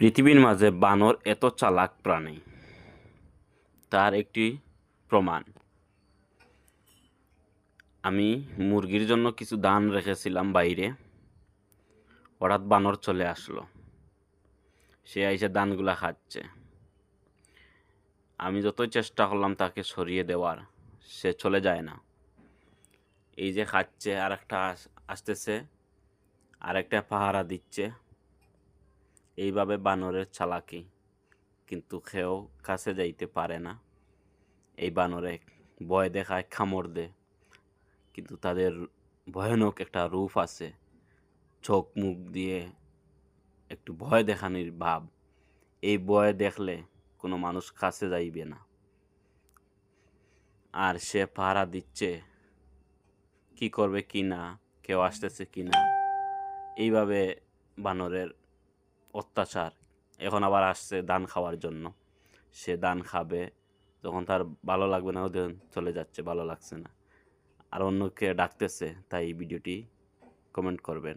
পৃথিবীর মাঝে বানর এত চালাক প্রাণী, তার একটি প্রমাণ। আমি মুরগির জন্য কিছু ধান রেখেছিলাম বাইরে, হঠাৎ বানর চলে আসলো। সে এসে ধানগুলা খাচ্ছে। আমি যতই চেষ্টা করলাম তাকে সরিয়ে দেওয়ার, সে চলে যায় না। এই যে খাচ্ছে, আর একটা আসতেছে, আর একটা পাহারা দিচ্ছে। এইভাবে বানরের চালাকি, কিন্তু কেউ কাছে যাইতে পারে না। এই বানরে ভয় দেখায়, কামড় দেয়, কিন্তু তাদের ভয়ানক একটা রূপ আছে। চোখ মুখ দিয়ে একটু ভয় দেখানোর ভাব। এই ভয় দেখলে কোনো মানুষ কাছে যাইবে না। আর সে পাহারা দিচ্ছে, কি করবে কি না, কেউ আসতেছে কি না। এইভাবে বানরের অত্যাচার। এখন আবার আসছে ধান খাওয়ার জন্য। সে ধান খাবে, যখন তার ভালো লাগবে না ওদের চলে যাচ্ছে, ভালো লাগছে না, আর অন্যকে ডাকতেছে। তাই এই ভিডিওটি কমেন্ট করবেন।